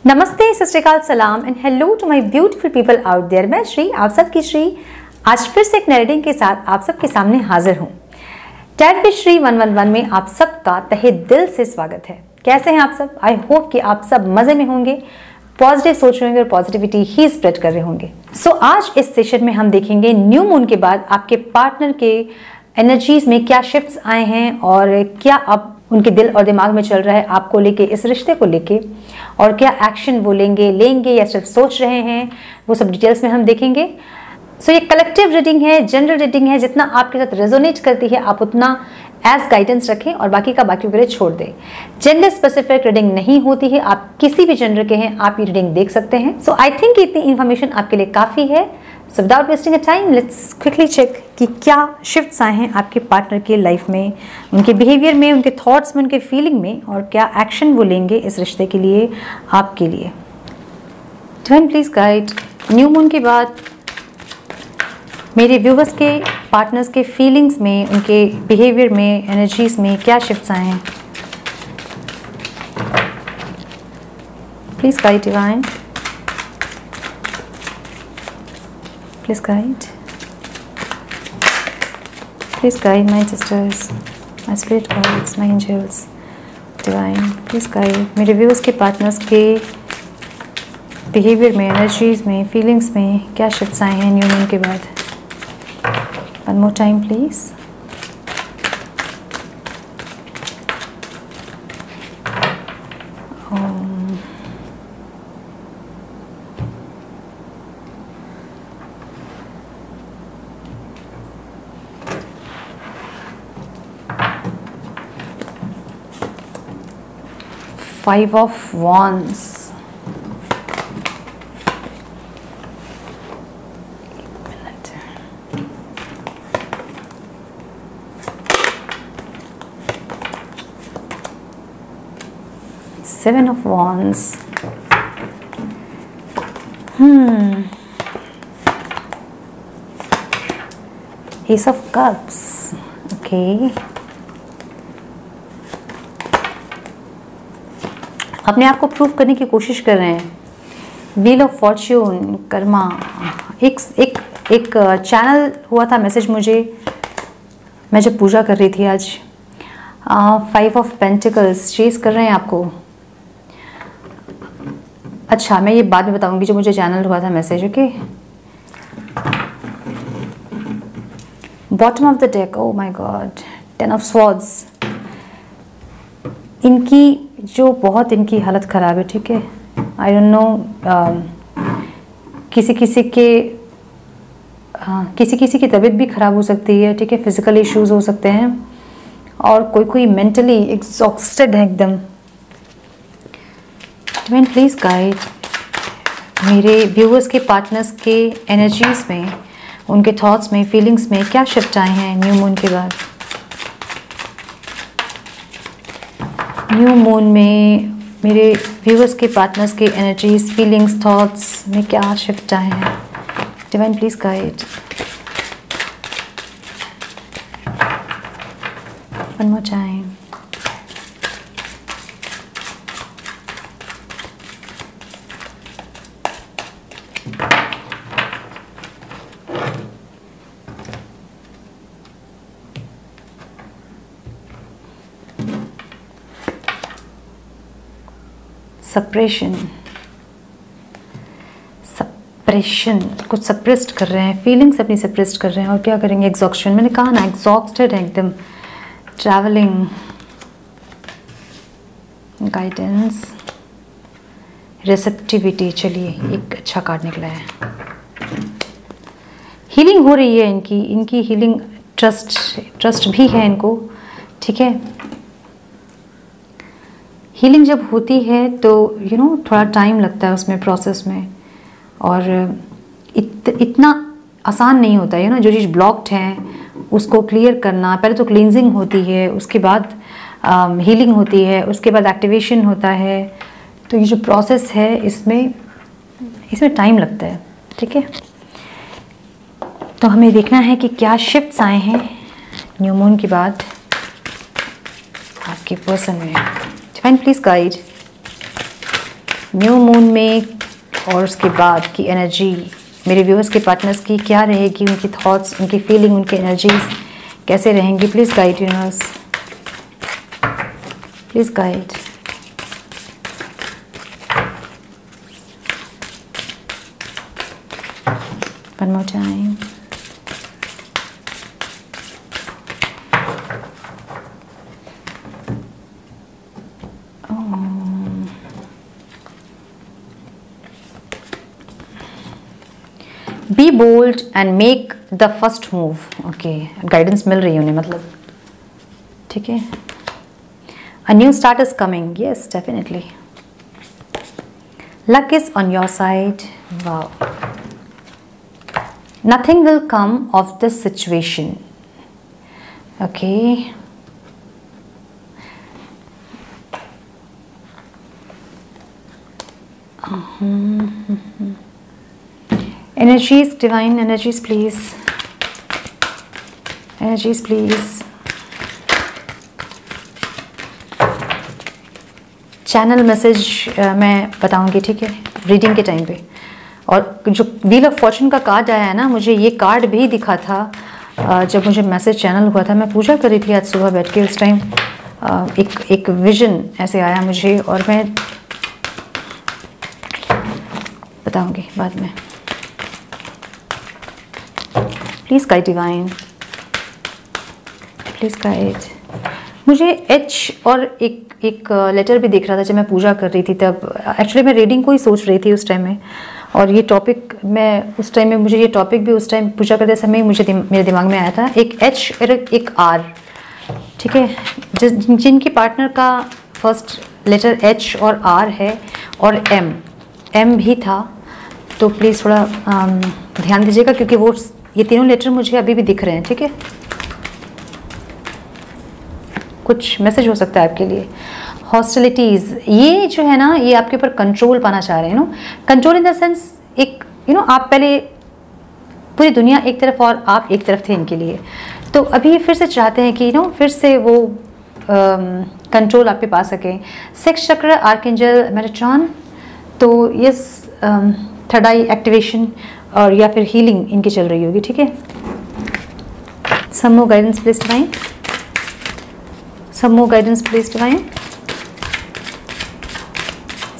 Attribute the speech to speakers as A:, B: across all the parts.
A: नमस्ते, सत श्री अकाल, सलाम and hello to my beautiful people out there. मैं श्री, आप सबकी श्री, आज फिर से एक नई रीडिंग के साथ आप सबके सामने हाजिर हूँ। टैरोट विद श्री 111 में आप सबका तहे दिल से स्वागत है। कैसे हैं आप सब? आई होप कि आप सब मजे में होंगे, पॉजिटिव सोच रहे होंगे और पॉजिटिविटी ही स्प्रेड कर रहे होंगे। सो आज इस सेशन में हम देखेंगे न्यू मून के बाद आपके पार्टनर के एनर्जीज में क्या शिफ्ट्स आए हैं और क्या अब उनके दिल और दिमाग में चल रहा है आपको लेके, इस रिश्ते को लेके, और क्या एक्शन वो लेंगे या सिर्फ सोच रहे हैं, वो सब डिटेल्स में हम देखेंगे। सो ये कलेक्टिव रीडिंग है, जनरल रीडिंग है। जितना आपके साथ रेजोनेट करती है आप उतना एज गाइडेंस रखें और बाकी का बाकी के लिए छोड़ दें। जेंडर स्पेसिफिक रीडिंग नहीं होती है, आप किसी भी जेंडर के हैं आप ये रीडिंग देख सकते हैं। सो आई थिंक इतनी इन्फॉर्मेशन आपके लिए काफ़ी है। So without wasting a time let's quickly check कि क्या शिफ्ट्स आए हैं आपके पार्टनर के लाइफ में, उनके बिहेवियर में, उनके थॉट्स में, उनके फीलिंग में, और क्या एक्शन वो लेंगे इस रिश्ते के लिए, आपके लिए। Divine please guide, new moon के बाद मेरे व्यूवर्स के पार्टनर्स के फीलिंग्स में, उनके बिहेवियर में, एनर्जीज में क्या शिफ्ट्स आए हैं। Please guide divine, please guide my sisters, my spirit guides, my angels, divine, please guide मेरे व्यूअर्स के पार्टनर्स के बिहेवियर में, एनर्जीज में, फीलिंग्स में क्या शिफ्ट्स आए हैं न्यू मून के बाद। One more time please. 5 of Wands, Seven of Wands, Ace of Cups, okay। अपने आप को प्रूव करने की कोशिश कर रहे हैं। व्हील ऑफ फॉर्च्यून, कर्मा, एक चैनल हुआ था मैसेज मुझे, मैं जब पूजा कर रही थी आज। 5 ऑफ पेंटिकल्स चेस कर रहे हैं आपको। अच्छा, मैं ये बाद में बताऊंगी जो मुझे चैनल हुआ था message, okay. Bottom of the deck, oh my God, 10 of swords. इनकी जो बहुत इनकी हालत ख़राब है, ठीक है। आई डोंट नो, किसी किसी की तबीयत भी ख़राब हो सकती है, ठीक है। फिजिकल इश्यूज हो सकते हैं और कोई मेंटली एग्जॉस्टेड है एकदम। डिवाइन प्लीज गाइड मेरे व्यूअर्स के पार्टनर्स के एनर्जीज में, उनके थॉट्स में, फीलिंग्स में क्या शिफ्ट आए हैं न्यू मून के बाद। न्यू मून में मेरे व्यूअर्स के पार्टनर्स के एनर्जीज, फीलिंग्स, थॉट्स में क्या शिफ्ट आए हैं। Divine please guide. One more time. Suppression, कुछ सप्रेस्ड कर रहे हैं, फीलिंग्स अपनी सप्रेस्ड कर रहे हैं। और क्या करेंगे? एग्जॉस्शन, मैंने कहा ना, एग्जॉस्टेड है एकदम। Travelling, guidance, receptivity. चलिए, एक अच्छा कार्ड निकला है। हीलिंग हो रही है इनकी हीलिंग, ट्रस्ट भी है इनको, ठीक है। हीलिंग जब होती है तो थोड़ा टाइम लगता है उसमें, प्रोसेस में, और इतना आसान नहीं होता है। जो चीज़ ब्लॉक्ड है उसको क्लियर करना, पहले तो क्लींजिंग होती है, उसके बाद हीलिंग होती है, उसके बाद एक्टिवेशन होता है। तो ये जो प्रोसेस है इसमें टाइम लगता है, ठीक है। तो हमें देखना है कि क्या शिफ्ट्स आए हैं न्यू मून के बाद आपके पर्सन में। Divine please guide new moon में और उसके बाद की एनर्जी मेरे व्यूअर्स के पार्टनर्स की क्या रहेगी, उनकी थॉट्स, उनकी फीलिंग, उनकी एनर्जीज कैसे रहेंगी। Please guide universe, please guide. One more time. Be bold and make the first move. Okay, guidance मिल रही है उन्हें, मतलब ठीक है। A new start is coming, yes definitely. Luck is on your side. Wow, nothing will come of this situation. Okay, energies, divine energies please, energies please, channel message मैं बताऊंगी, ठीक है, रीडिंग के टाइम पे। और जो व्हील ऑफ फॉर्चून का card आया है ना, मुझे ये कार्ड भी दिखा था जब मुझे मैसेज चैनल हुआ था। मैं पूजा कर रही थी आज सुबह बैठ के, उस टाइम एक विजन ऐसे आया मुझे, और मैं बताऊंगी बाद में। Please guide divine, please guide. मुझे एच और एक लेटर भी दिख रहा था जब मैं पूजा कर रही थी तब। एक्चुअली मैं रीडिंग को ही सोच रही थी उस टाइम में, और ये टॉपिक मैं उस टाइम में, मुझे ये टॉपिक भी उस टाइम पूजा करते समय मुझे मेरे दिमाग में आया था। एक एच और एक आर, ठीक है, जिनकी पार्टनर का फर्स्ट लेटर एच और आर है और एम भी था, तो प्लीज़ थोड़ा ध्यान दीजिएगा, क्योंकि वो ये तीनों लेटर मुझे अभी भी दिख रहे हैं, ठीक है। कुछ मैसेज हो सकता है आपके लिए। हॉस्टिलिटीज़, ये जो है ना, ये आपके ऊपर कंट्रोल पाना चाह रहे हैं, no control in the sense, एक आप पहले पूरी दुनिया एक तरफ और आप एक तरफ थे इनके लिए, तो अभी फिर से चाहते हैं कि फिर से वो कंट्रोल आप पे पा सकें। सेक्स चक्र, आर्कएंजल मेटाट्रॉन, तो यस, थर्ड आई एक्टिवेशन और या फिर हीलिंग इनकी चल रही होगी, ठीक है। Some more guidance please divine, some more guidance please divine,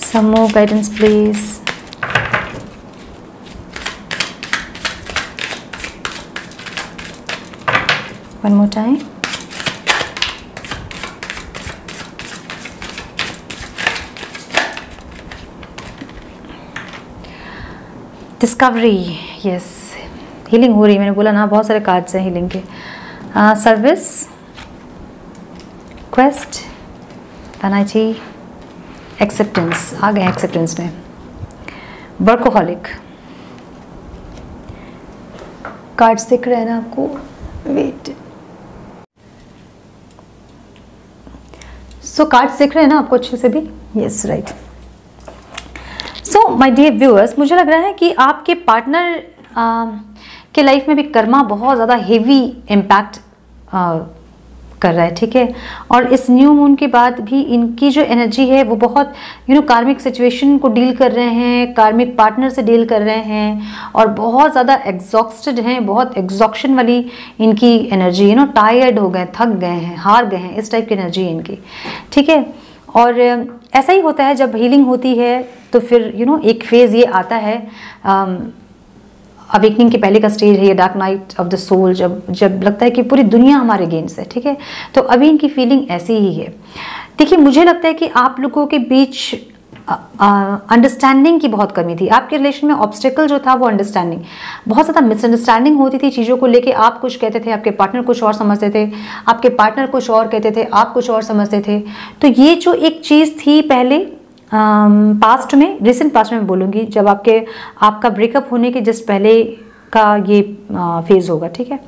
A: some more guidance please. One more time. Discovery, yes, healing हो रही है, मैंने बोला ना बहुत सारे कार्ड्स हैं हीलिंग के। सर्विस, क्वेस्ट, पेनाल्टी, एक्सेप्टेंस, आ गए एक्सेप्टेंस में। वर्कोहॉलिक, कार्ड्स दिख रहे हैं ना आपको, वेट, सो कार्ड्स दिख रहे हैं ना आपको अच्छे से भी, yes right. So my dear viewers, मुझे लग रहा है कि आपके पार्टनर के लाइफ में भी कर्मा बहुत ज़्यादा हेवी इम्पैक्ट कर रहा है, ठीक है। और इस न्यू मून के बाद भी इनकी जो एनर्जी है वो बहुत कार्मिक सिचुएशन को डील कर रहे हैं, कार्मिक पार्टनर से डील कर रहे हैं, और बहुत ज़्यादा एग्जॉस्टेड हैं, बहुत एग्जॉक्शन वाली इनकी एनर्जी, टायर्ड हो गए, थक गए हैं, हार गए हैं, इस टाइप की एनर्जी है इनकी, ठीक है। और ऐसा ही होता है जब हीलिंग होती है, तो फिर एक फेज़ ये आता है, अवेकनिंग के पहले का स्टेज है ये, dark night of the soul, जब लगता है कि पूरी दुनिया हमारे अगेंस्ट है, ठीक है। तो अभी इनकी फीलिंग ऐसी ही है। देखिए, मुझे लगता है कि आप लोगों के बीच अंडरस्टैंडिंग की बहुत कमी थी। आपके रिलेशन में ऑब्स्टेकल जो था वो अंडरस्टैंडिंग, बहुत ज़्यादा मिसअंडरस्टैंडिंग होती थी चीज़ों को लेके। आप कुछ कहते थे, आपके पार्टनर कुछ और समझते थे, आपके पार्टनर कुछ और कहते थे, आप कुछ और समझते थे। तो ये जो एक चीज़ थी पहले पास्ट में, रिसेंट पास्ट में बोलूँगी, जब आपका ब्रेकअप होने के जस्ट पहले का ये फेज़ होगा, ठीक है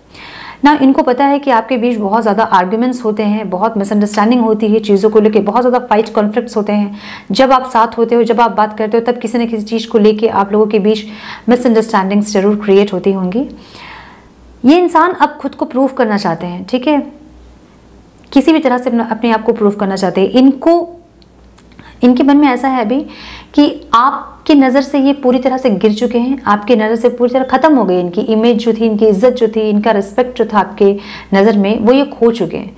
A: ना। इनको पता है कि आपके बीच बहुत ज़्यादा आर्ग्यूमेंट्स होते हैं, बहुत मिसअंडरस्टैंडिंग होती है चीज़ों को लेके, बहुत ज़्यादा फाइट कॉन्फ्लिक्ट्स होते हैं। जब आप साथ होते हो, जब आप बात करते हो, तब किसी न किसी चीज़ को लेके आप लोगों के बीच मिसअंडरस्टैंडिंग्स जरूर क्रिएट होती होंगी। ये इंसान अब खुद को प्रूव करना चाहते हैं, ठीक है, किसी भी तरह से अपने आप को प्रूव करना चाहते हैं। इनको इनके मन में ऐसा है अभी कि आपकी नज़र से ये पूरी तरह से गिर चुके हैं, आपकी नज़र से पूरी तरह ख़त्म हो गई। इनकी इमेज जो थी, इनकी इज्जत जो थी, इनका रिस्पेक्ट जो था आपके नज़र में, वो ये खो चुके हैं।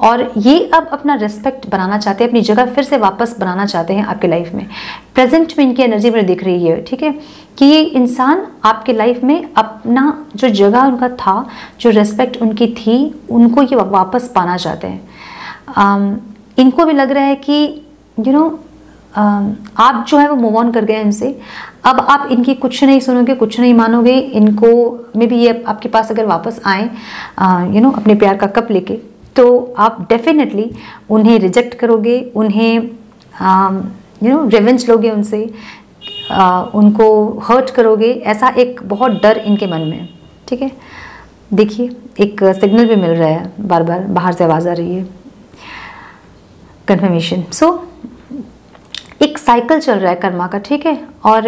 A: और ये अब अपना रिस्पेक्ट बनाना चाहते हैं, अपनी जगह फिर से वापस बनाना चाहते हैं आपके लाइफ में। प्रेजेंट में इनकी एनर्जी मुझे दिख रही है, ठीक है, कि ये इंसान आपके लाइफ में अपना जो जगह उनका था, जो रिस्पेक्ट उनकी थी, उनको ये वापस पाना चाहते हैं। इनको भी लग रहा है कि आप जो है वो मूव ऑन कर गए इनसे। अब आप इनकी कुछ नहीं सुनोगे, कुछ नहीं मानोगे। इनको मे बी ये आपके पास अगर वापस आए अपने प्यार का कप लेके, तो आप डेफिनेटली उन्हें रिजेक्ट करोगे, उन्हें रिवेंज लोगे उनसे, उनको हर्ट करोगे। ऐसा एक बहुत डर इनके मन में है, ठीक है। देखिए एक सिग्नल भी मिल रहा है, बार बार बाहर से आवाज़ आ रही है, कन्फर्मेशन। सो एक साइकिल चल रहा है कर्मा का, ठीक है। और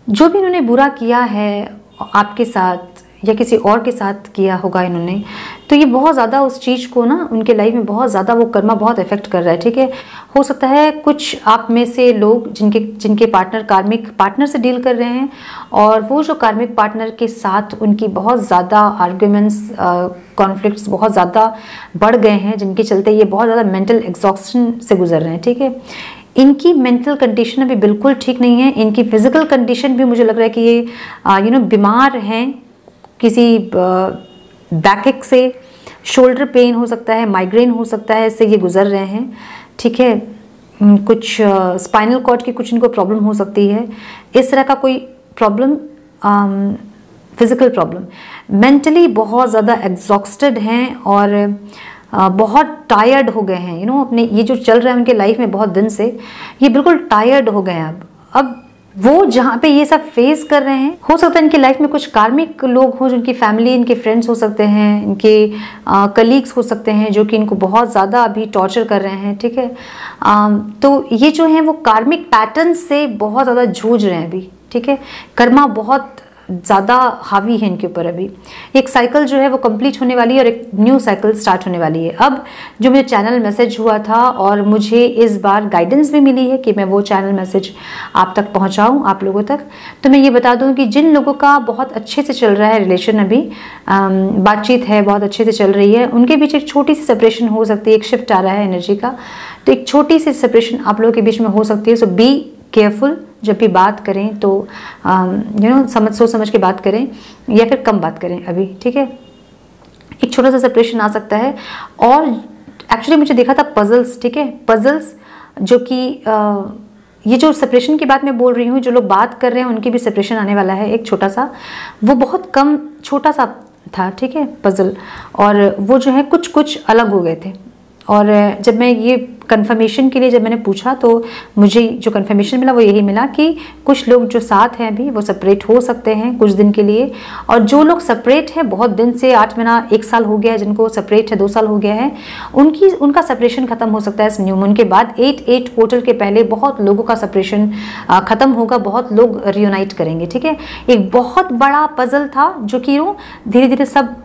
A: जो भी इन्होंने बुरा किया है आपके साथ या किसी और के साथ किया होगा इन्होंने, तो ये बहुत ज़्यादा उस चीज़ को ना उनके लाइफ में बहुत ज़्यादा वो कर्मा बहुत इफेक्ट कर रहा है, ठीक है। हो सकता है कुछ आप में से लोग जिनके पार्टनर कार्मिक पार्टनर से डील कर रहे हैं, और वो जो कार्मिक पार्टनर के साथ उनकी बहुत ज़्यादा आर्ग्यूमेंट्स, कॉन्फ्लिक्ट्स बहुत ज़्यादा बढ़ गए हैं, जिनके चलते ये बहुत ज़्यादा मेंटल एग्जॉस्शन से गुजर रहे हैं, ठीक है। इनकी मेंटल कंडीशन अभी बिल्कुल ठीक नहीं है। इनकी फिजिकल कंडीशन भी मुझे लग रहा है कि ये बीमार हैं, किसी बैकएक से, शोल्डर पेन हो सकता है, माइग्रेन हो सकता है, इससे ये गुजर रहे हैं, ठीक है। कुछ स्पाइनल कॉर्ड की कुछ इनको प्रॉब्लम हो सकती है, इस तरह का कोई प्रॉब्लम, फिजिकल प्रॉब्लम। मेंटली बहुत ज़्यादा एग्जॉस्टेड हैं और बहुत टायर्ड हो गए हैं, अपने ये जो चल रहा है उनके लाइफ में बहुत दिन से, ये बिल्कुल टायर्ड हो गए हैं। अब वो जहाँ पे ये सब फेस कर रहे हैं, हो सकता है इनकी लाइफ में कुछ कार्मिक लोग हों, जिनकी फैमिली, इनके फ्रेंड्स हो सकते हैं, इनके कलीग्स हो सकते हैं, जो कि इनको बहुत ज़्यादा अभी टॉर्चर कर रहे हैं, ठीक है। तो ये जो है वो कार्मिक पैटर्न से बहुत ज़्यादा जूझ रहे हैं अभी, ठीक है। कर्मा बहुत ज़्यादा हावी है इनके ऊपर अभी। एक साइकिल जो है वो कंप्लीट होने वाली है और एक न्यू साइकिल स्टार्ट होने वाली है। अब जो मुझे चैनल मैसेज हुआ था, और मुझे इस बार गाइडेंस भी मिली है कि मैं वो चैनल मैसेज आप तक पहुंचाऊं, आप लोगों तक, तो मैं ये बता दूं कि जिन लोगों का बहुत अच्छे से चल रहा है रिलेशन, अभी बातचीत है बहुत अच्छे से चल रही है, उनके बीच एक छोटी सी सेपरेशन हो सकती है। एक शिफ्ट आ रहा है एनर्जी का, तो एक छोटी सी सेपरेशन आप लोगों के बीच में हो सकती है। सो बी केयरफुल, जब भी बात करें तो सोच समझ के बात करें, या फिर कम बात करें अभी, ठीक है। एक छोटा सा सेपरेशन आ सकता है। और एक्चुअली मुझे देखा था पजल्स, ठीक है, पजल्स, जो कि ये जो सेपरेशन की बात मैं बोल रही हूँ, जो लोग बात कर रहे हैं उनकी भी सेपरेशन आने वाला है, एक छोटा सा, वो बहुत कम छोटा सा था, ठीक है, पजल, और वो जो है कुछ कुछ अलग हो गए थे। और जब मैं ये कंफर्मेशन के लिए जब मैंने पूछा, तो मुझे जो कंफर्मेशन मिला वो यही मिला कि कुछ लोग जो साथ हैं अभी वो सेपरेट हो सकते हैं कुछ दिन के लिए, और जो लोग सेपरेट हैं बहुत दिन से, 8 महीना 1 साल हो गया है, जिनको सेपरेट है 2 साल हो गया है, उनका सेपरेशन खत्म हो सकता है इस न्यू मून के बाद। 8/8 पोर्टल के पहले बहुत लोगों का सेपरेशन खत्म होगा, बहुत लोग रियूनाइट करेंगे, ठीक है। एक बहुत बड़ा पजल था जो कि धीरे धीरे सब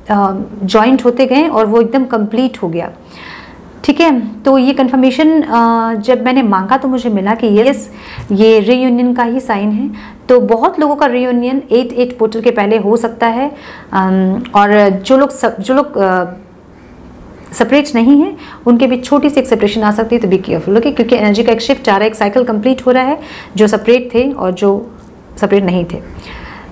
A: जॉइंट होते गए और वो एकदम कंप्लीट हो गया, ठीक है। तो ये कंफर्मेशन जब मैंने मांगा तो मुझे मिला कि यस, ये रीयूनियन का ही साइन है। तो बहुत लोगों का रीयूनियन 8/8 पोर्टल के पहले हो सकता है, और जो लोग सेपरेट नहीं है उनके भी छोटी सी एक सेपरेशन आ सकती है, तो बी केयरफुल, ओके, क्योंकि एनर्जी का एक शिफ्ट आ रहा है, एक साइकिल कंप्लीट हो रहा है, जो सेपरेट थे और जो सेपरेट नहीं थे।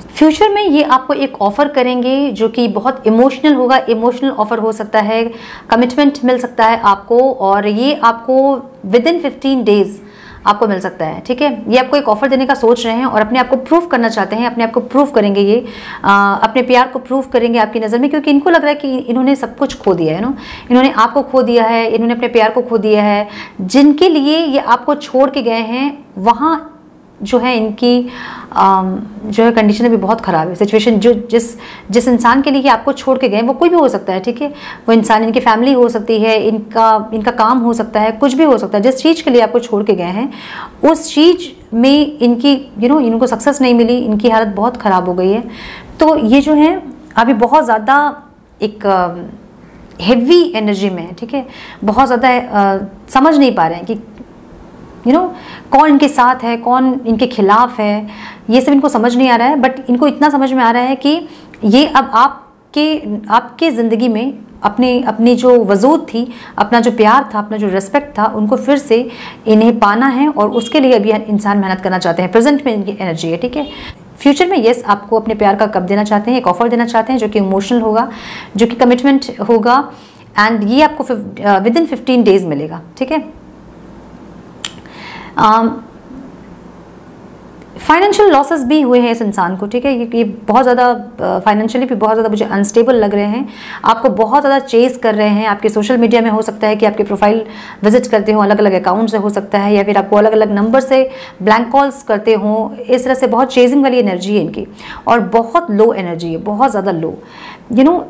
A: फ्यूचर में ये आपको एक ऑफ़र करेंगे जो कि बहुत इमोशनल होगा, इमोशनल ऑफ़र हो सकता है, कमिटमेंट मिल सकता है आपको, और ये आपको विदिन 15 डेज आपको मिल सकता है, ठीक है। ये आपको एक ऑफ़र देने का सोच रहे हैं और अपने आप को प्रूव करना चाहते हैं, अपने आप को प्रूव करेंगे, ये अपने प्यार को प्रूव करेंगे आपकी नज़र में, क्योंकि इनको लग रहा है कि इन्होंने सब कुछ खो दिया है, इन्होंने आपको खो दिया है, इन्होंने अपने प्यार को खो दिया है। जिनके लिए ये आपको छोड़ के गए हैं, वहाँ जो है इनकी जो है कंडीशन अभी बहुत ख़राब है, सिचुएशन। जो जिस इंसान के लिए आपको छोड़ के गए, वो कोई भी हो सकता है, ठीक है। वो इंसान, इनकी फैमिली हो सकती है, इनका काम हो सकता है, कुछ भी हो सकता है। जिस चीज़ के लिए आपको छोड़ के गए हैं, उस चीज़ में इनकी इनको सक्सेस नहीं मिली, इनकी हालत बहुत ख़राब हो गई है। तो ये जो है अभी बहुत ज़्यादा एक हेवी एनर्जी में है, ठीक है। बहुत ज़्यादा समझ नहीं पा रहे हैं कि कौन इनके साथ है, कौन इनके खिलाफ है, ये सब इनको समझ नहीं आ रहा है। बट इनको इतना समझ में आ रहा है कि ये अब आपके ज़िंदगी में अपनी जो वजूद थी, अपना जो प्यार था, अपना जो रिस्पेक्ट था, उनको फिर से इन्हें पाना है और उसके लिए अभी इंसान मेहनत करना चाहते हैं। प्रेजेंट में इनकी एनर्जी है, ठीक है। फ्यूचर में यस आपको अपने प्यार का कप देना चाहते हैं, एक ऑफर देना चाहते हैं जो कि इमोशनल होगा, जो कि कमिटमेंट होगा, एंड ये आपको विदिन 15 डेज मिलेगा, ठीक है। फाइनेंशियल लॉसेस भी हुए हैं इस इंसान को, ठीक है। ये बहुत ज़्यादा फाइनेंशियली भी बहुत ज़्यादा मुझे अनस्टेबल लग रहे हैं, आपको बहुत ज़्यादा चेस कर रहे हैं। आपके सोशल मीडिया में हो सकता है कि आपके प्रोफाइल विजिट करते हो, अलग अलग अकाउंट से हो सकता है, या फिर आपको अलग अलग नंबर से ब्लैंक कॉल्स करते हो। इस तरह से बहुत चेजिंग वाली एनर्जी है इनकी, और बहुत लो एनर्जी है, बहुत ज़्यादा लो।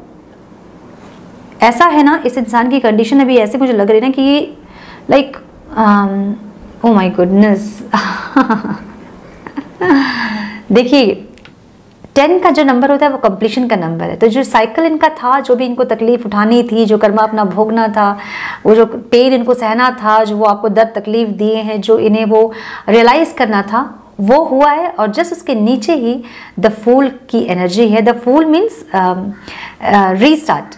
A: ऐसा है ना, इस इंसान की कंडीशन अभी ऐसे मुझे लग रही है ना कि ये लाइक ओ माय गुडनेस देखिए 10 का जो नंबर होता है वो कंप्लीशन का नंबर है। तो जो साइकिल इनका था, जो भी इनको तकलीफ उठानी थी, जो कर्मा अपना भोगना था, वो जो पेन इनको सहना था, जो वो आपको दर्द तकलीफ दिए हैं, जो इन्हें वो रियलाइज करना था, वो हुआ है। और जस्ट उसके नीचे ही द फूल की एनर्जी है। The fool means restart,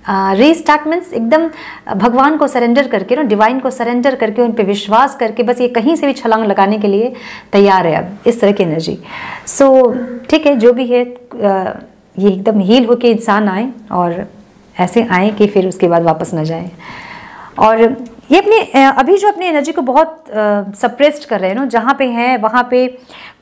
A: restart means एकदम भगवान को सरेंडर करके, डिवाइन को सरेंडर करके, उन पे विश्वास करके बस ये कहीं से भी छलांग लगाने के लिए तैयार है अब, इस तरह की एनर्जी। सो ठीक है, जो भी है ये एकदम हील होके इंसान आए, और ऐसे आए कि फिर उसके बाद वापस ना जाए। और ये अभी जो अपनी एनर्जी को बहुत सप्रेस्ड कर रहे हैं ना, जहाँ पे हैं वहाँ पे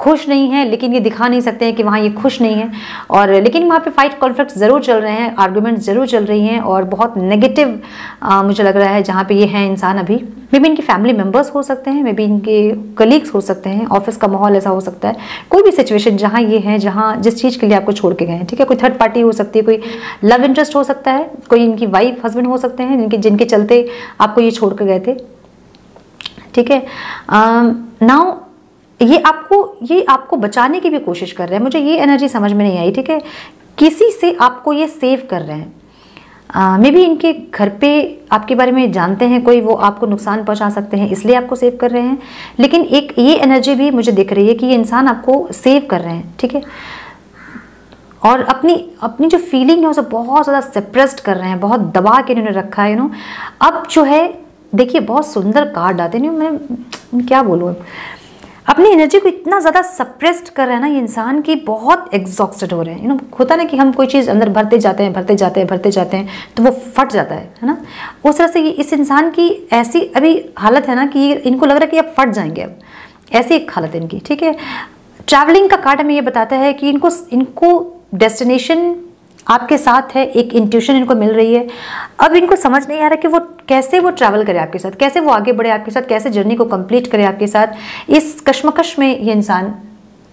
A: खुश नहीं है, लेकिन ये दिखा नहीं सकते हैं कि वहाँ ये खुश नहीं है। और लेकिन वहाँ पे फाइट कॉन्फ्लिक्ट ज़रूर चल रहे हैं, आर्गुमेंट्स ज़रूर चल रही हैं, और बहुत नेगेटिव मुझे लग रहा है जहाँ पे ये हैं इंसान अभी। मे बी इनके फैमिली मेम्बर्स हो सकते हैं, मे बी इनके कलीग्स हो सकते हैं, ऑफिस का माहौल ऐसा हो सकता है, कोई भी सिचुएशन जहाँ ये हैं, जहाँ जिस चीज़ के लिए आपको छोड़ के गए हैं, ठीक है। कोई थर्ड पार्टी हो सकती है, कोई लव इंटरेस्ट हो सकता है, कोई इनकी वाइफ हस्बैंड हो सकते हैं जिनके चलते आपको ये छोड़ के गए थे, ठीक है। नाउ ये आपको बचाने की भी कोशिश कर रहे हैं, मुझे ये एनर्जी समझ में नहीं आई, ठीक है। किसी से आपको ये सेव कर रहे हैं, मे बी इनके घर पे आपके बारे में जानते हैं कोई, वो आपको नुकसान पहुंचा सकते हैं, इसलिए आपको सेव कर रहे हैं। लेकिन एक ये एनर्जी भी मुझे दिख रही है कि ये इंसान आपको सेव कर रहे हैं, ठीक है। और अपनी जो फीलिंग है उसे बहुत ज़्यादा सप्रेस्ड कर रहे हैं, बहुत दबा के इन्होंने रखा है। अब जो है देखिए, बहुत सुंदर कार्ड आते हैं, मैं क्या बोलूँ, अपनी एनर्जी को इतना ज़्यादा सप्रेस्ड कर रहे हैं ना ये इंसान की, बहुत एग्जॉस्टेड हो रहे हैं। होता ना कि हम कोई चीज़ अंदर भरते जाते हैं तो वो फट जाता है ना। उस तरह से ये इस इंसान की ऐसी अभी हालत है ना कि इनको लग रहा है कि अब फट जाएंगे, अब ऐसी एक हालत है इनकी, ठीक है। ट्रैवलिंग का कार्ड हमें ये बताता है कि इनको डेस्टिनेशन आपके साथ है, एक इंट्यूशन इनको मिल रही है। अब इनको समझ नहीं आ रहा कि वो कैसे ट्रैवल करे आपके साथ, कैसे वो आगे बढ़े आपके साथ, कैसे जर्नी को कंप्लीट करे आपके साथ। इस कश्मकश में ये इंसान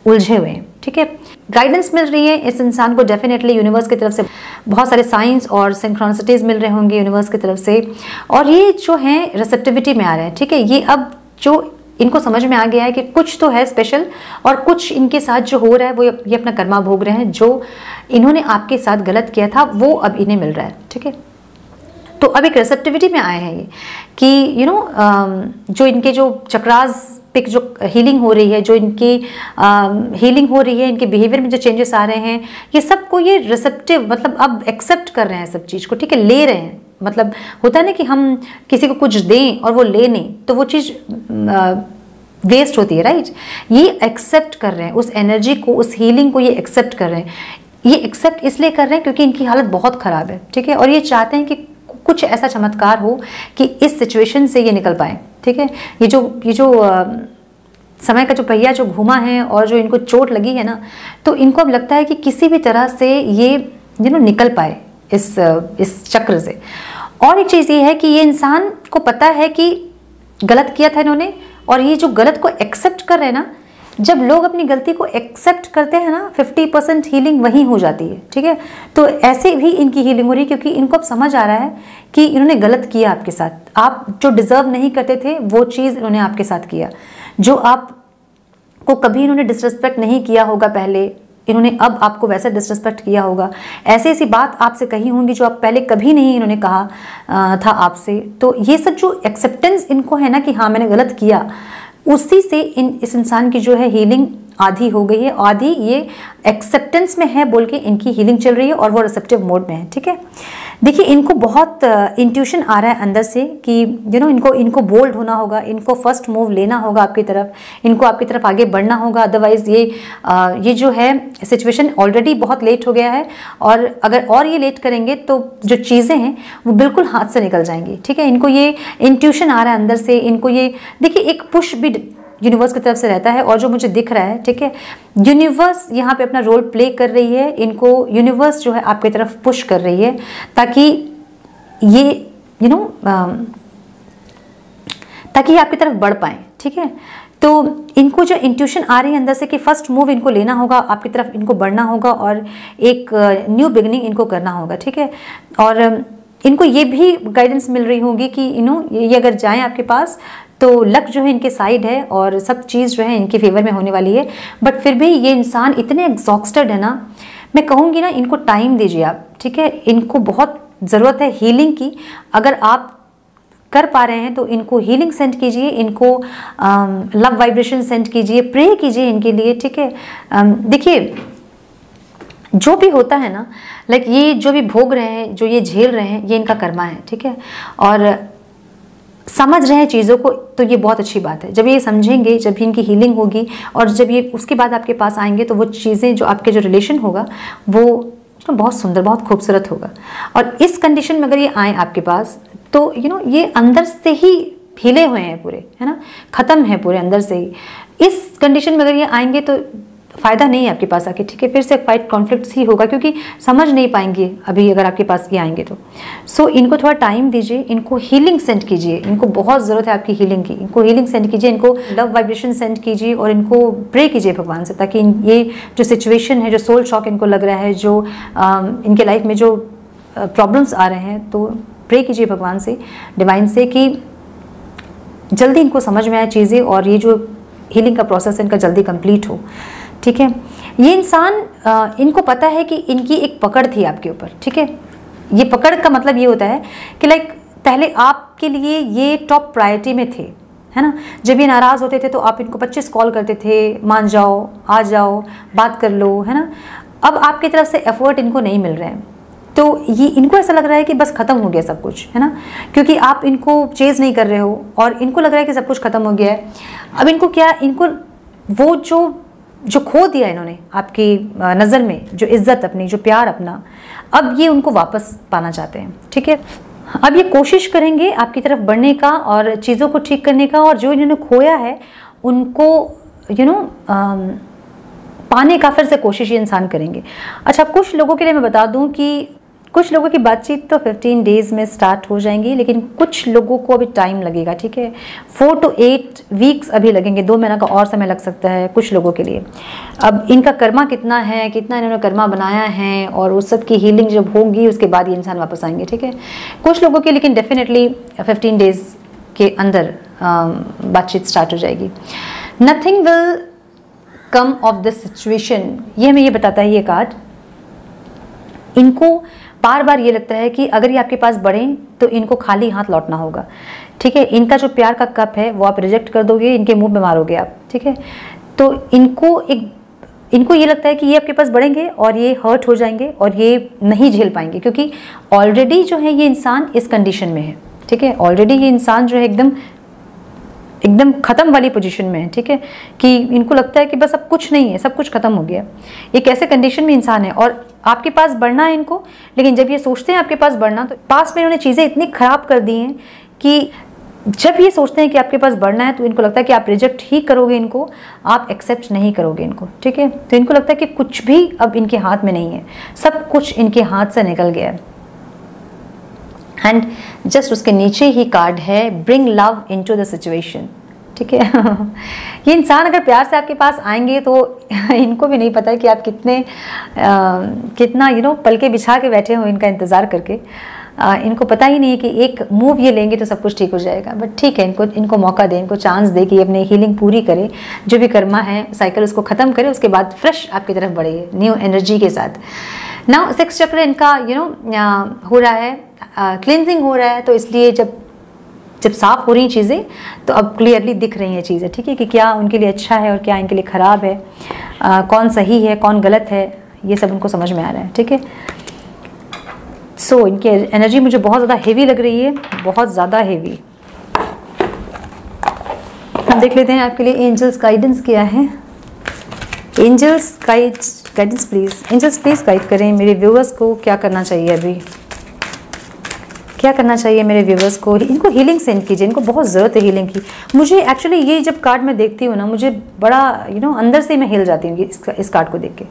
A: उलझे हुए हैं, ठीक है। गाइडेंस मिल रही है इस इंसान को डेफिनेटली यूनिवर्स की तरफ से, बहुत सारे साइंस और सिंक्रोनिसिटीज मिल रहे होंगे यूनिवर्स की तरफ से, और ये जो है रिसेप्टिविटी में आ रहे हैं, ठीक है। ये अब जो इनको समझ में आ गया है कि कुछ तो है स्पेशल, और कुछ इनके साथ जो हो रहा है वो ये अपना कर्मा भोग रहे हैं। जो इन्होंने आपके साथ गलत किया था वो अब इन्हें मिल रहा है, ठीक है। तो अब एक रिसेप्टिविटी में आए हैं ये कि जो इनके जो चक्रास पे जो हीलिंग हो रही है, जो इनकी हीलिंग हो रही है, इनके बिहेवियर में जो चेंजेस आ रहे हैं, ये सबको ये रिसेप्टिव, मतलब अब एक्सेप्ट कर रहे हैं सब चीज़ को, ठीक है, ले रहे हैं। मतलब होता है ना कि हम किसी को कुछ दें और वो ले नहीं, तो वो चीज़ वेस्ट होती है, राइट। ये एक्सेप्ट कर रहे हैं उस एनर्जी को, उस हीलिंग को ये एक्सेप्ट कर रहे हैं। ये एक्सेप्ट इसलिए कर रहे हैं क्योंकि इनकी हालत बहुत ख़राब है, ठीक है। और ये चाहते हैं कि कुछ ऐसा चमत्कार हो कि इस सिचुएशन से ये निकल पाए, ठीक है। ये जो समय का जो पहिया जो घूमा है और जो इनको चोट लगी है ना, तो इनको अब लगता है कि किसी भी तरह से ये निकल पाए इस चक्र से। और एक चीज़ ये है कि ये इंसान को पता है कि गलत किया था इन्होंने, और ये जो गलत को एक्सेप्ट कर रहे हैं ना, जब लोग अपनी गलती को एक्सेप्ट करते हैं ना, 50% हीलिंग वहीं हो जाती है, ठीक है। तो ऐसे भी इनकी हीलिंग हो रही है क्योंकि इनको अब समझ आ रहा है कि इन्होंने गलत किया आपके साथ। आप जो डिजर्व नहीं करते थे वो चीज़ इन्होंने आपके साथ किया, जो आपको कभी इन्होंने डिसरिस्पेक्ट नहीं किया होगा पहले, इन्होंने अब आपको वैसा डिसरिस्पेक्ट किया होगा, ऐसी ऐसी बात आपसे कही होंगी जो आप पहले कभी नहीं इन्होंने कहा था आपसे। तो ये सब जो एक्सेप्टेंस इनको है ना कि हाँ मैंने गलत किया, उसी से इस इंसान की जो है हीलिंग आधी हो गई है, आधी ये एक्सेप्टेंस में है बोल के इनकी हीलिंग चल रही है और वो रिसेप्टिव मोड में है। ठीक है, देखिए इनको बहुत इंट्यूशन आ रहा है अंदर से कि इनको बोल्ड होना होगा, इनको फर्स्ट मूव लेना होगा आपकी तरफ, इनको आपकी तरफ आगे बढ़ना होगा। अदरवाइज ये जो है सिचुएशन ऑलरेडी बहुत लेट हो गया है, और अगर और ये लेट करेंगे तो जो चीज़ें हैं वो बिल्कुल हाथ से निकल जाएंगी। ठीक है, इनको ये इंट्यूशन आ रहा है अंदर से, इनको ये देखिए एक पुश भी यूनिवर्स की तरफ से रहता है, और जो मुझे दिख रहा है, ठीक है, यूनिवर्स यहाँ पे अपना रोल प्ले कर रही है, इनको यूनिवर्स जो है आपकी तरफ पुश कर रही है ताकि ये ताकि आपकी तरफ बढ़ पाए। ठीक है, तो इनको जो इंट्यूशन आ रही है अंदर से कि फर्स्ट मूव इनको लेना होगा, आपकी तरफ इनको बढ़ना होगा और एक न्यू बिगनिंग इनको करना होगा। ठीक है, और इनको ये भी गाइडेंस मिल रही होगी कि ये अगर जाएं आपके पास तो लक जो है इनके साइड है और सब चीज़ जो है इनके फेवर में होने वाली है। बट फिर भी ये इंसान इतने एग्जॉस्टेड है ना, मैं कहूँगी ना इनको टाइम दीजिए आप। ठीक है, इनको बहुत ज़रूरत है हीलिंग की। अगर आप कर पा रहे हैं तो इनको हीलिंग सेंड कीजिए, इनको लव वाइब्रेशन सेंड कीजिए, प्रे कीजिए इनके लिए। ठीक है, देखिए जो भी होता है ना, लाइक ये जो भी भोग रहे हैं, जो ये झेल रहे हैं, ये इनका कर्मा है। ठीक है, और समझ रहे हैं चीज़ों को, तो ये बहुत अच्छी बात है। जब ये समझेंगे, जब इनकी हीलिंग होगी और जब ये उसके बाद आपके पास आएंगे तो वो चीज़ें जो आपके जो रिलेशन होगा वो बहुत सुंदर, बहुत खूबसूरत होगा। और इस कंडीशन में अगर ये आए आपके पास तो ये अंदर से ही हिले हुए हैं पूरे, है ना, ख़त्म है पूरे अंदर से ही। इस कंडीशन में अगर ये आएंगे तो फ़ायदा नहीं है आपके पास आके। ठीक है, फिर से फाइट कॉन्फ्लिक्ट्स ही होगा क्योंकि समझ नहीं पाएंगे अभी अगर आपके पास ये आएंगे तो। सो इनको थोड़ा टाइम दीजिए, इनको हीलिंग सेंड कीजिए, इनको बहुत ज़रूरत है आपकी हीलिंग की। इनको हीलिंग सेंड कीजिए, इनको लव वाइब्रेशन सेंड कीजिए और इनको प्रे कीजिए भगवान से, ताकि ये जो सिचुएशन है, जो सोल शॉक इनको लग रहा है, जो इनके लाइफ में जो प्रॉब्लम्स आ रहे हैं, तो प्रे कीजिए भगवान से, डिवाइन से, कि जल्दी इनको समझ में आए चीज़ें और ये जो हीलिंग का प्रोसेस है इनका जल्दी कंप्लीट हो। ठीक है, ये इंसान इनको पता है कि इनकी एक पकड़ थी आपके ऊपर। ठीक है, ये पकड़ का मतलब ये होता है कि लाइक पहले आपके लिए ये टॉप प्रायोरिटी में थे, है ना। जब ये नाराज़ होते थे तो आप इनको 25 कॉल करते थे, मान जाओ, आ जाओ, बात कर लो, है ना। अब आपकी तरफ से एफर्ट इनको नहीं मिल रहे हैं, तो ये इनको ऐसा लग रहा है कि बस ख़त्म हो गया सब कुछ, है ना, क्योंकि आप इनको चेज़ नहीं कर रहे हो और इनको लग रहा है कि सब कुछ ख़त्म हो गया है। अब इनको क्या, इनको वो जो खो दिया इन्होंने आपकी नज़र में, जो इज़्ज़त अपनी, जो प्यार अपना, अब ये उनको वापस पाना चाहते हैं। ठीक है, अब ये कोशिश करेंगे आपकी तरफ बढ़ने का और चीज़ों को ठीक करने का, और जो इन्होंने खोया है उनको पाने का फिर से कोशिश ये इंसान करेंगे। अच्छा, कुछ लोगों के लिए मैं बता दूं कि कुछ लोगों की बातचीत तो 15 डेज़ में स्टार्ट हो जाएंगी, लेकिन कुछ लोगों को अभी टाइम लगेगा। ठीक है, 4 to 8 वीक्स अभी लगेंगे, 2 महीना का और समय लग सकता है कुछ लोगों के लिए। अब इनका कर्मा कितना है, कितना इन्होंने कर्मा बनाया है, और उस सब की हीलिंग जब होगी उसके बाद ये इंसान वापस आएंगे। ठीक है, कुछ लोगों के लेकिन डेफिनेटली 15 डेज़ के अंदर बातचीत स्टार्ट हो जाएगी। Nothing will come of this situation, ये हमें ये बताता है ये कार्ड। इनको बार बार ये लगता है कि अगर ये आपके पास बढ़ें तो इनको खाली हाथ लौटना होगा। ठीक है, इनका जो प्यार का कप है वो आप रिजेक्ट कर दोगे, इनके मुंह में मारोगे आप। ठीक है, तो इनको ये लगता है कि ये आपके पास बढ़ेंगे और ये हर्ट हो जाएंगे और ये नहीं झेल पाएंगे, क्योंकि ऑलरेडी जो है ये इंसान इस कंडीशन में है। ठीक है, ऑलरेडी ये इंसान जो है एकदम ख़त्म वाली पोजीशन में है। ठीक है, कि इनको लगता है कि बस अब कुछ नहीं है, सब कुछ ख़त्म हो गया। ये कैसे कंडीशन में इंसान है और आपके पास बढ़ना है इनको, लेकिन जब ये सोचते हैं आपके पास बढ़ना, तो पास में इन्होंने चीज़ें इतनी ख़राब कर दी हैं कि जब ये सोचते हैं कि आपके पास बढ़ना है तो इनको लगता है कि आप रिजेक्ट ही करोगे इनको, आप एक्सेप्ट नहीं करोगे इनको। ठीक है, तो इनको लगता है कि कुछ भी अब इनके हाथ में नहीं है, सब कुछ इनके हाथ से निकल गया है। एंड जस्ट उसके नीचे ही कार्ड है bring love into the situation. ठीक है, ये इंसान अगर प्यार से आपके पास आएंगे तो इनको भी नहीं पता है कि आप कितना पल के बिछा के बैठे हो इनका इंतज़ार करके। इनको पता ही नहीं है कि एक मूव ये लेंगे तो सब कुछ ठीक हो जाएगा, बट ठीक है, इनको मौका दें, इनको चांस दे कि अपनी हीलिंग पूरी करे, जो भी कर्मा है साइकिल उसको ख़त्म करे, उसके बाद फ्रेश आपकी तरफ बढ़े न्यू एनर्जी के साथ। नाउ 6 चक्र इनका हो रहा है, क्लिनजिंग हो रहा है, तो इसलिए जब साफ हो रही चीज़ें तो अब क्लियरली दिख रही हैं चीज़ें, ठीक है, कि क्या उनके लिए अच्छा है और क्या इनके लिए ख़राब है, कौन सही है कौन गलत है, ये सब उनको समझ में आ रहा है, ठीक है। सो इनकी एनर्जी मुझे बहुत ज़्यादा हेवी लग रही है, बहुत ज़्यादा हेवी। हम देख लेते हैं आपके लिए एंजल्स गाइडेंस क्या है। Angels guidance please, angels please guide करें मेरे व्यूअर्स को, क्या करना चाहिए अभी, क्या करना चाहिए मेरे व्यूअर्स को। इनको हीलिंग सेंड कीजिए, इनको बहुत ज़रूरत है हीलिंग की। मुझे एक्चुअली ये जब कार्ड मैं देखती हूँ ना, मुझे बड़ा अंदर से मैं हिल जाती हूँ इस कार्ड को देख के,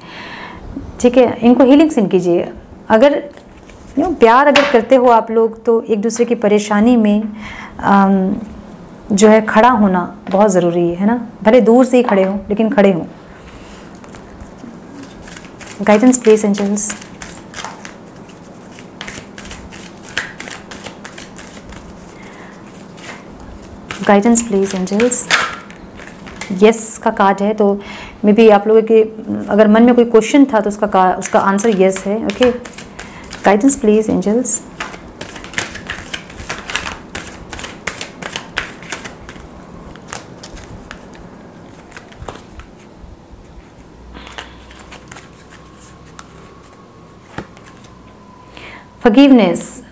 A: ठीक है। इनको हीलिंग सेंड कीजिए। अगर प्यार अगर करते हो आप लोग तो एक दूसरे की परेशानी में जो है खड़ा होना बहुत ज़रूरी है ना, भले दूर से ही खड़े हो लेकिन खड़े हों। Guidance please angels. Guidance please angels. Yes का कार्ड है, तो मे बी आप लोगों के अगर मन में कोई क्वेश्चन था तो उसका आंसर यस है। Okay, guidance please angels. Forgiveness.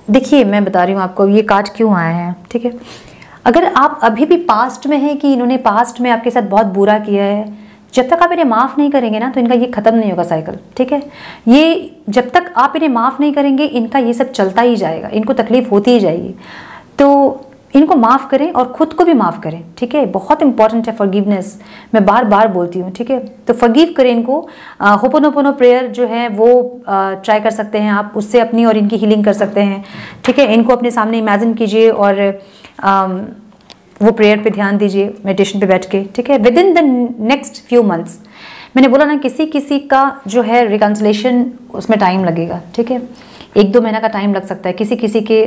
A: देखिए मैं बता रही हूँ आपको ये कार्ड क्यों आया है, ठीक है। अगर आप अभी भी पास्ट में हैं कि इन्होंने पास्ट में आपके साथ बहुत बुरा किया है, जब तक आप इन्हें माफ़ नहीं करेंगे ना तो इनका ये ख़त्म नहीं होगा साइकिल, ठीक है। ये जब तक आप इन्हें माफ़ नहीं करेंगे इनका ये सब चलता ही जाएगा, इनको तकलीफ़ होती ही जाएगी। तो इनको माफ़ करें और ख़ुद को भी माफ़ करें, ठीक है। बहुत इंपॉर्टेंट है फॉरगिवनेस, मैं बार बार बोलती हूँ, ठीक है। तो फॉरगिव करें इनको। होपोनोपोनो प्रेयर जो है वो ट्राई कर सकते हैं आप, उससे अपनी और इनकी हीलिंग कर सकते हैं, ठीक है। इनको अपने सामने इमेजिन कीजिए और वो प्रेयर पे ध्यान दीजिए मेडिटेशन पे बैठ के, ठीक है। With in the next few months, मैंने बोला ना किसी का जो है रिकन्सिलेशन उसमें टाइम लगेगा, ठीक है। 1-2 महीना का टाइम लग सकता है किसी के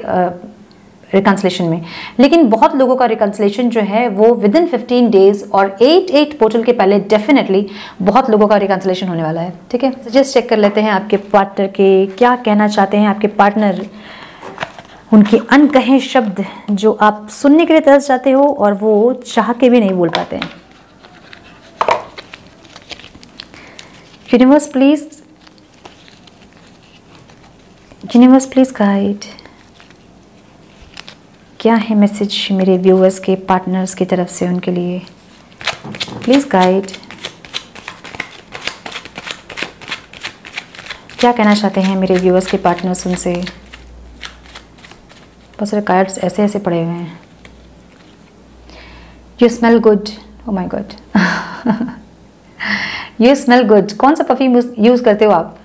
A: रिकन्सिलेशन में, लेकिन बहुत लोगों का रिकन्सिलेशन जो है वो विद इन 15 डेज और 8 पोर्टल के पहले डेफिनेटली बहुत लोगों का रिकन्सिलेशन होने वाला है, ठीक है। जस्ट चेक कर लेते हैं आपके पार्टनर के क्या कहना चाहते हैं आपके पार्टनर, उनके अनकहे शब्द जो आप सुनने के लिए तरस जाते हो और वो चाह के भी नहीं बोल पाते हैं। यूनिवर्स प्लीज गाइड, क्या है मैसेज मेरे व्यूअर्स के पार्टनर्स की तरफ से उनके लिए, प्लीज गाइड। क्या कहना चाहते हैं मेरे व्यूअर्स के पार्टनर्स उनसे। बहुत सारे कार्ड्स ऐसे ऐसे पड़े हुए हैं। You smell good, oh my god. You smell good. कौन सा परफ्यूम यूज़ करते हो आप,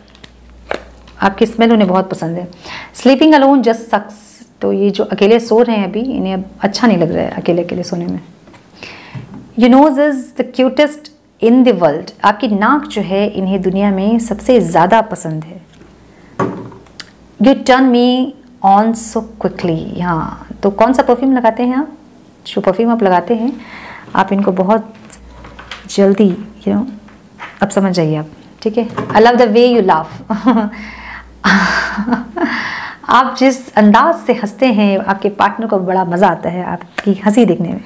A: आपकी स्मेल उन्हें बहुत पसंद है। स्लीपिंग अलोन जस्ट सक्स। तो ये जो अकेले सो रहे हैं अभी, इन्हें अब अच्छा नहीं लग रहा है अकेले सोने में। Your nose is the cutest in the world. आपकी नाक जो है इन्हें दुनिया में सबसे ज़्यादा पसंद है। U turn me on so quickly. हाँ, तो कौन सा परफ्यूम लगाते हैं आप, जो परफ्यूम आप लगाते हैं आप इनको बहुत जल्दी अब समझ जाइए आप, ठीक है। I love the way you laugh. आप जिस अंदाज से हंसते हैं आपके पार्टनर को बड़ा मज़ा आता है आपकी हंसी देखने में।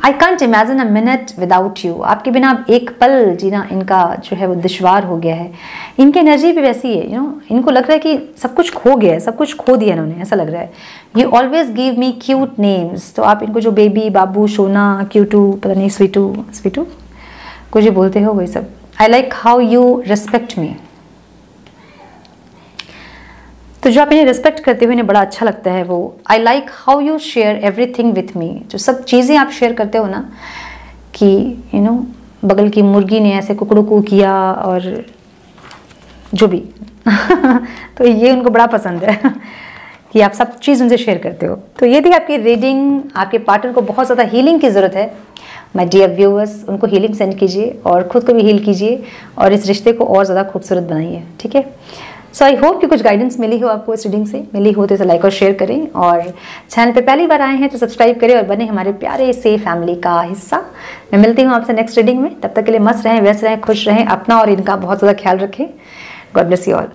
A: I can't imagine a minute without you. आपके बिना अब एक पल जीना इनका जो है वो दुश्वार हो गया है। इनकी एनर्जी भी वैसी है, इनको लग रहा है कि सब कुछ खो गया है, सब कुछ खो दिया इन्होंने, ऐसा लग रहा है। You always give me cute names. तो आप इनको जो बेबी, बाबू, सोना, क्यूटू, पता नहीं स्वीटू कुछ भी बोलते हो वही सब। I like how you respect मी। तो जो आप इन्हें रिस्पेक्ट करते हुए इन्हें बड़ा अच्छा लगता है वो। I like how you share everything with me. जो सब चीज़ें आप शेयर करते हो ना, कि बगल की मुर्गी ने ऐसे कुकड़ू किया और जो भी। तो ये उनको बड़ा पसंद है कि आप सब चीज़ उनसे शेयर करते हो। तो ये थी आपकी रीडिंग। आपके पार्टनर को बहुत ज़्यादा हीलिंग की ज़रूरत है माय डियर व्यूअर्स। उनको हीलिंग सेंड कीजिए और ख़ुद को भी हील कीजिए और इस रिश्ते को और ज़्यादा खूबसूरत बनाइए, ठीक है। सो आई होप कि कुछ गाइडेंस मिली हो आपको इस रीडिंग से। मिली हो तो इसे लाइक और शेयर करें, और चैनल पे पहली बार आए हैं तो सब्सक्राइब करें और बने हमारे प्यारे से फैमिली का हिस्सा। मैं मिलती हूँ आपसे नेक्स्ट रीडिंग में। तब तक के लिए मस्त रहें, व्यस्त रहें, खुश रहें, अपना और इनका बहुत ज़्यादा ख्याल रखें। God bless you all.